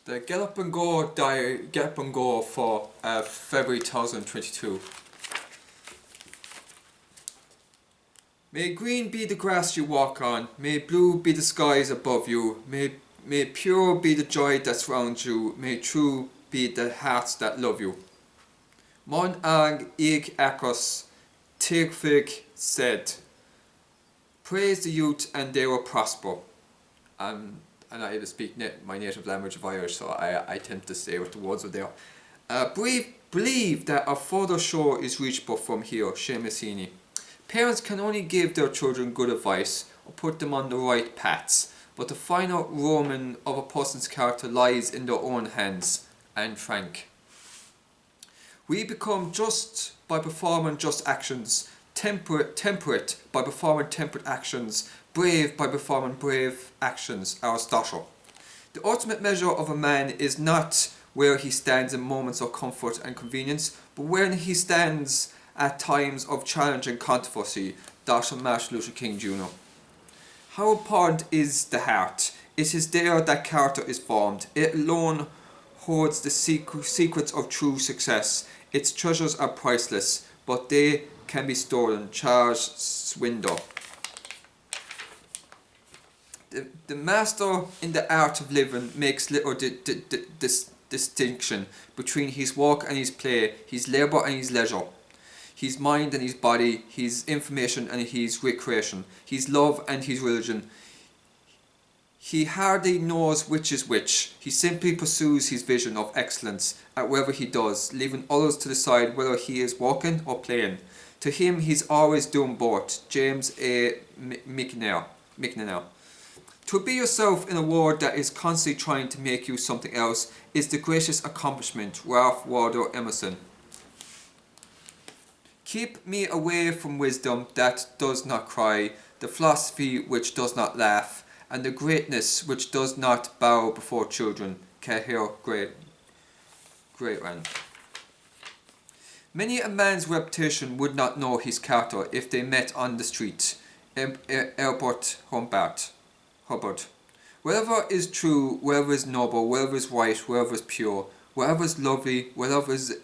The Get Up and Go for February 2022. May green be the grass you walk on, may blue be the skies above you, may pure be the joy that surrounds you, may true be the hearts that love you. Mon ag ig akos tigfig said, praise the youth and they will prosper. And I speak my native language of Irish, so I tend to say what the words are there. Believe that a further shore is reachable from here, Seamus Heaney. Parents can only give their children good advice or put them on the right paths, but the final ruin of a person's character lies in their own hands. Anne Frank. We become just by performing just actions, temperate by performing temperate actions, brave by performing brave actions. Aristotle. The ultimate measure of a man is not where he stands in moments of comfort and convenience, but when he stands at times of challenge and controversy. Dr. Martin Luther King Jr. How important is the heart? It is there that character is formed. It alone holds the secrets of true success. Its treasures are priceless, but they can be stolen. Charles Swindoll. The master in the art of living makes little distinction between his work and his play, his labour and his leisure, his mind and his body, his information and his recreation, his love and his religion. He hardly knows which is which. He simply pursues his vision of excellence at whatever he does, leaving others to decide whether he is working or playing. To him, he's always doing both. James A. McNamara. To be yourself in a world that is constantly trying to make you something else is the greatest accomplishment. Ralph Waldo Emerson. Keep me away from wisdom that does not cry, the philosophy which does not laugh, and the greatness which does not bow before children. Cahill Greatran. Many a man's reputation would not know his character if they met on the street. Albert Hubbard. Whatever is true, whatever is noble, whatever is right, whatever is pure, whatever is lovely, whatever is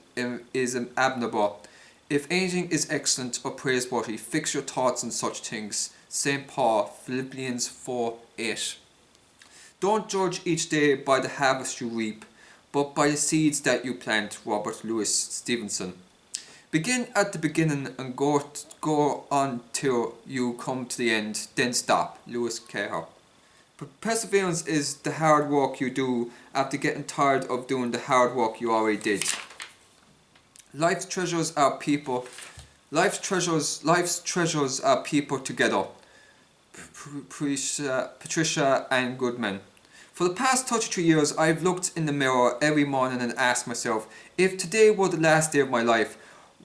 admirable, if anything is excellent or praiseworthy, fix your thoughts on such things. St. Paul, Philippians 4:8. Don't judge each day by the harvest you reap, but by the seeds that you plant. Robert Louis Stevenson. Begin at the beginning and go on till you come to the end, then stop. Lewis Carroll. Perseverance is the hard work you do after getting tired of doing the hard work you already did. Life's treasures are people together. Patricia Ann Goodman. For the past 33 years, I've looked in the mirror every morning and asked myself, if today were the last day of my life,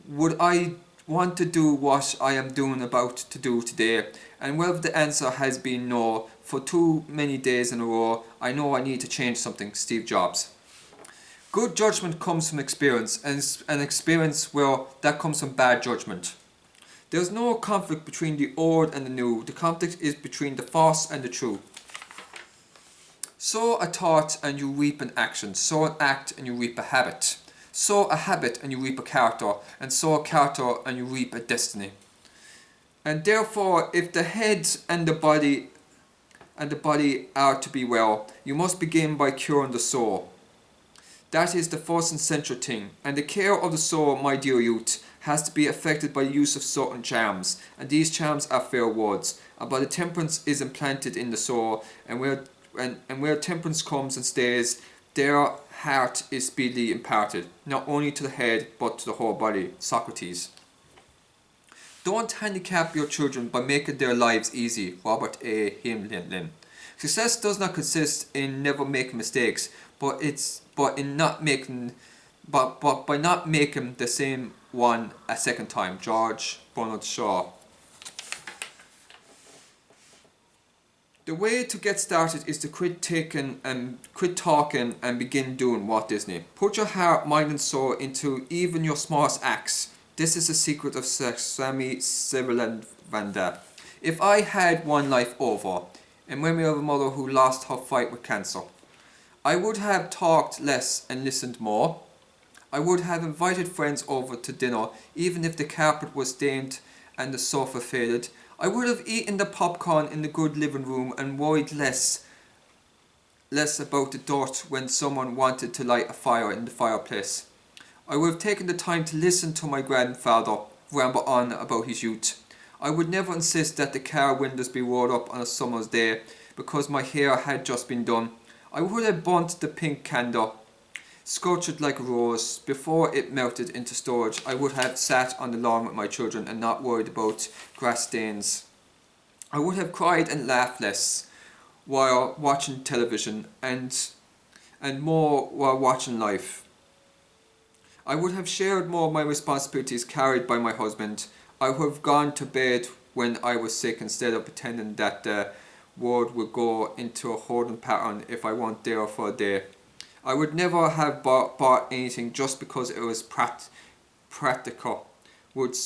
would I want to do what I am about to do today? And whether the answer has been no, for too many days in a row, I know I need to change something. Steve Jobs. Good judgment comes from experience, and an experience that comes from bad judgment. There is no conflict between the old and the new. The conflict is between the false and the true. Sow a thought and you reap an action. Sow an act and you reap a habit. Sow a habit and you reap a character. And sow a character and you reap a destiny. And therefore, if the head and the body are to be well, you must begin by curing the soul. That is the first and central thing, and the care of the soul, my dear youth, has to be effected by the use of certain charms, and these charms are fair words, and by the temperance is implanted in the soul, and where temperance comes and stays, their heart is speedily imparted, not only to the head, but to the whole body. Socrates. Don't handicap your children by making their lives easy. Robert A. Heinlein. Success does not consist in never making mistakes, but by not making the same one a second time. George Bernard Shaw. The way to get started is to quit talking and begin doing. Walt Disney. Put your heart, mind and soul into even your smallest acts. This is the secret of Swami Shivananda. If I had one life over, in memory of a mother who lost her fight with cancer, I would have talked less and listened more. I would have invited friends over to dinner, even if the carpet was stained and the sofa faded. I would have eaten the popcorn in the good living room and worried less about the dirt when someone wanted to light a fire in the fireplace. I would have taken the time to listen to my grandfather ramble on about his youth. I would never insist that the car windows be rolled up on a summer's day because my hair had just been done. I would have burnt the pink candle, sculptured like a rose, before it melted into storage. I would have sat on the lawn with my children and not worried about grass stains. I would have cried and laughed less while watching television and more while watching life. I would have shared more of my responsibilities carried by my husband. I would have gone to bed when I was sick instead of pretending that the world would go into a holding pattern if I weren't there for a day. I would never have bought anything just because it was practical. Wouldn't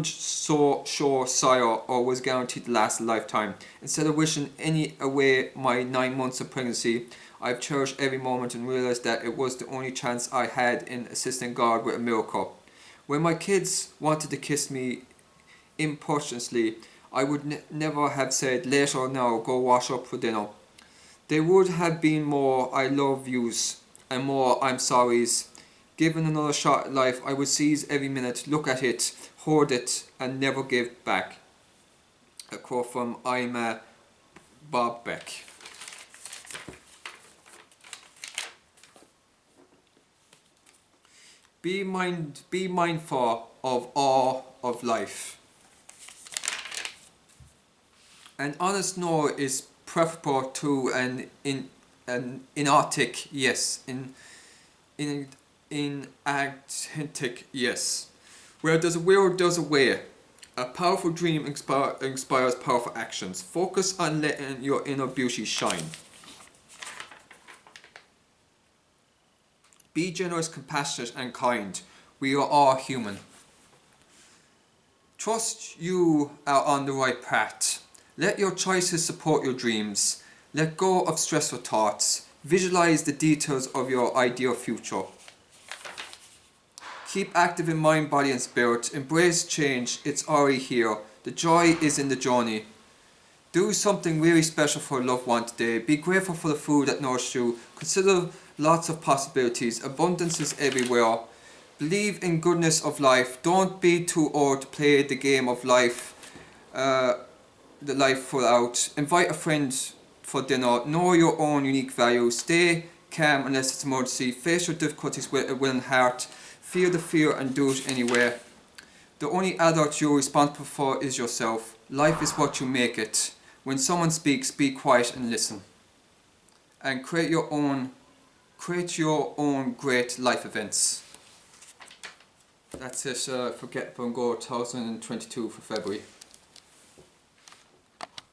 show sire or was guaranteed to last a lifetime. Instead of wishing any away my 9 months of pregnancy, I've cherished every moment and realised that it was the only chance I had in assisting God with a miracle. When my kids wanted to kiss me impulsively, I would never have said, later now, go wash up for dinner. There would have been more I love yous and more I'm sorries. Given another shot at life, I would seize every minute, look at it, hoard it, and never give back. A quote from I'm Bob Beck. Be mindful of all of life. An honest no is preferable to an inauthentic yes. Inauthentic yes. Where there's a will, there's a way. A powerful dream inspires powerful actions. Focus on letting your inner beauty shine. Be generous, compassionate, and kind. We are all human. Trust you are on the right path. Let your choices support your dreams. Let go of stressful thoughts. Visualize the details of your ideal future. Keep active in mind, body, and spirit. Embrace change. It's already here. The joy is in the journey. Do something really special for a loved one today. Be grateful for the food that nourishes you. Consider lots of possibilities. Abundance is everywhere. Believe in goodness of life. Don't be too old to play the game of life. The life full out. Invite a friend for dinner. Know your own unique values. Stay calm unless it's emergency. Face your difficulties with a willing heart. Feel the fear and do it anyway. The only adult you're responsible for is yourself. Life is what you make it. When someone speaks, be quiet and listen. And create your own great life events. That's it for Get Up and Go 2022 for February.